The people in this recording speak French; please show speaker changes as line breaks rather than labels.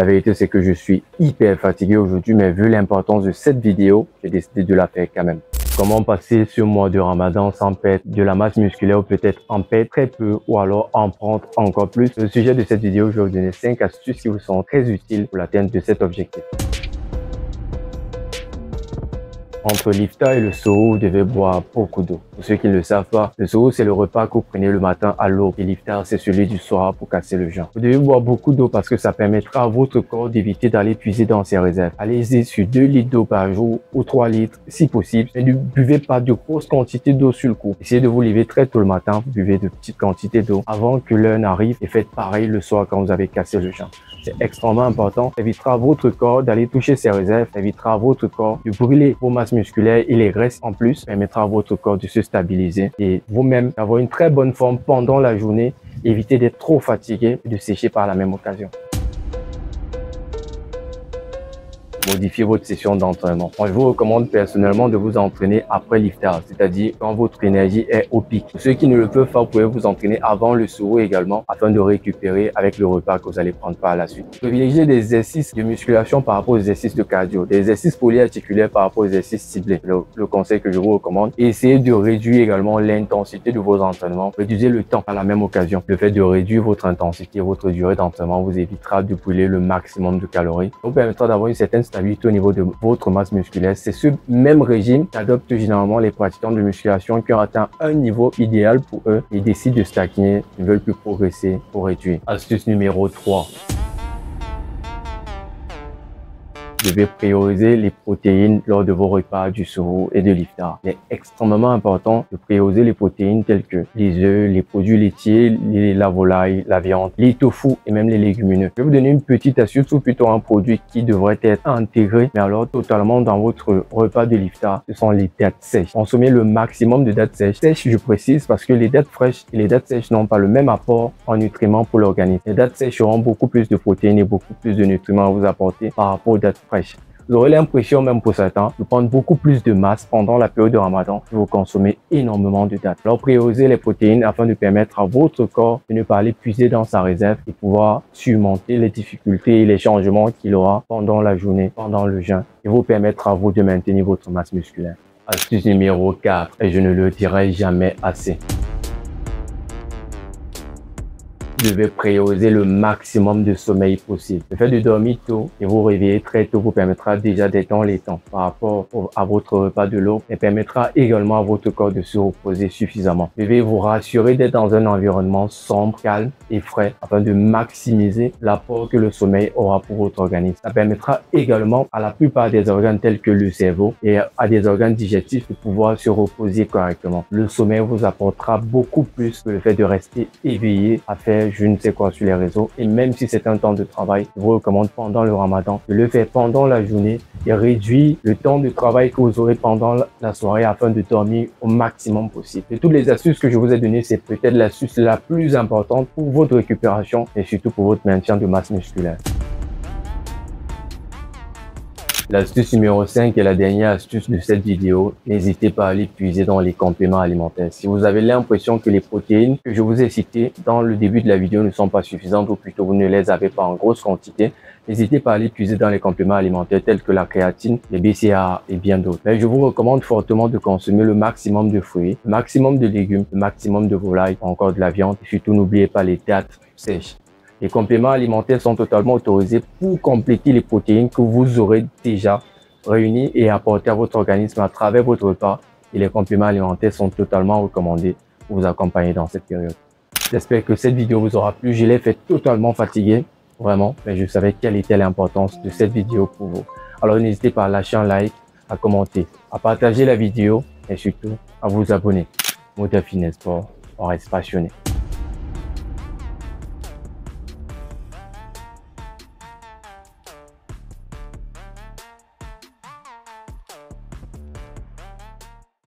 La vérité, c'est que je suis hyper fatigué aujourd'hui, mais vu l'importance de cette vidéo, j'ai décidé de la faire quand même. Comment passer ce mois de Ramadan sans perdre de la masse musculaire ou peut-être en perdre très peu ou alors en prendre encore plus? Le sujet de cette vidéo, je vais vous donner 5 astuces qui vous sont très utiles pour l'atteinte de cet objectif. Entre l'iftar et le suhoor, vous devez boire beaucoup d'eau. Pour ceux qui ne le savent pas, le suhoor, c'est le repas que vous prenez le matin à l'aube et l'iftar, c'est celui du soir pour casser le jeûne. Vous devez boire beaucoup d'eau parce que ça permettra à votre corps d'éviter d'aller puiser dans ses réserves. Allez-y sur 2 litres d'eau par jour ou 3 litres si possible, mais ne buvez pas de grosses quantités d'eau sur le coup. Essayez de vous lever très tôt le matin, vous buvez de petites quantités d'eau avant que l'heure n'arrive et faites pareil le soir quand vous avez cassé le jeûne. C'est extrêmement important. Ça évitera à votre corps d'aller toucher ses réserves, ça évitera à votre corps de brûler vos masses musculaires et les restes en plus, permettra à votre corps de se stabiliser et vous-même d'avoir une très bonne forme pendant la journée. Évitez d'être trop fatigué et de sécher par la même occasion. Modifiez votre session d'entraînement. Moi, je vous recommande personnellement de vous entraîner après l'iftar, c'est-à-dire quand votre énergie est au pic. Pour ceux qui ne le peuvent pas, vous pouvez vous entraîner avant le suhoor également, afin de récupérer avec le repas que vous allez prendre par la suite. Privilégiez des exercices de musculation par rapport aux exercices de cardio, des exercices polyarticulaires par rapport aux exercices ciblés. Le conseil que je vous recommande. Et essayez de réduire également l'intensité de vos entraînements. Réduisez le temps à la même occasion. Le fait de réduire votre intensité, votre durée d'entraînement vous évitera de brûler le maximum de calories. Ça vous permettra d'avoir une certaine stabilité au niveau de votre masse musculaire. C'est ce même régime qu'adoptent généralement les pratiquants de musculation qui ont atteint un niveau idéal pour eux et décident de stagner, ne veulent plus progresser pour réduire. Astuce numéro 3. Vous devez prioriser les protéines lors de vos repas du suhoor et de l'iftar. Il est extrêmement important de prioriser les protéines telles que les œufs, les produits laitiers, la volaille, la viande, les tofu et même les légumineux. Je vais vous donner une petite astuce ou plutôt un produit qui devrait être intégré, mais alors totalement dans votre repas de l'iftar. Ce sont les dattes sèches. Consommez le maximum de dattes sèches. Sèches, je précise, parce que les dattes fraîches et les dattes sèches n'ont pas le même apport en nutriments pour l'organisme. Les dattes sèches auront beaucoup plus de protéines et beaucoup plus de nutriments à vous apporter par rapport aux dattes fraîches. Vous aurez l'impression, même pour certains, de prendre beaucoup plus de masse pendant la période de Ramadan si vous consommez énormément de dattes. Alors priorisez les protéines afin de permettre à votre corps de ne pas aller puiser dans sa réserve et pouvoir surmonter les difficultés et les changements qu'il aura pendant la journée, pendant le jeûne, et vous permettre à vous de maintenir votre masse musculaire. Astuce numéro 4, et je ne le dirai jamais assez. Vous devez prioriser le maximum de sommeil possible. Le fait de dormir tôt et vous réveiller très tôt vous permettra déjà d'être dans les temps par rapport à votre repas de l'aube et permettra également à votre corps de se reposer suffisamment. Vous devez vous rassurer d'être dans un environnement sombre, calme et frais afin de maximiser l'apport que le sommeil aura pour votre organisme. Ça permettra également à la plupart des organes tels que le cerveau et à des organes digestifs de pouvoir se reposer correctement. Le sommeil vous apportera beaucoup plus que le fait de rester éveillé à faire je ne sais quoi sur les réseaux. Et même si c'est un temps de travail, je vous recommande pendant le Ramadan de le faire pendant la journée et réduire le temps de travail que vous aurez pendant la soirée afin de dormir au maximum possible. Et toutes les astuces que je vous ai données, c'est peut-être l'astuce la plus importante pour votre récupération et surtout pour votre maintien de masse musculaire. L'astuce numéro 5 est la dernière astuce de cette vidéo. N'hésitez pas à aller puiser dans les compléments alimentaires. Si vous avez l'impression que les protéines que je vous ai citées dans le début de la vidéo ne sont pas suffisantes ou plutôt vous ne les avez pas en grosse quantité, n'hésitez pas à aller puiser dans les compléments alimentaires tels que la créatine, les BCAA et bien d'autres. Mais je vous recommande fortement de consommer le maximum de fruits, le maximum de légumes, le maximum de volaille, encore de la viande et surtout n'oubliez pas les dattes sèches. Les compléments alimentaires sont totalement autorisés pour compléter les protéines que vous aurez déjà réunies et apportées à votre organisme à travers votre repas. Et les compléments alimentaires sont totalement recommandés pour vous accompagner dans cette période. J'espère que cette vidéo vous aura plu. Je l'ai fait totalement fatigué, vraiment, mais je savais quelle était l'importance de cette vidéo pour vous. Alors n'hésitez pas à lâcher un like, à commenter, à partager la vidéo et surtout à vous abonner. Modèle Fitness Sport, on reste passionné.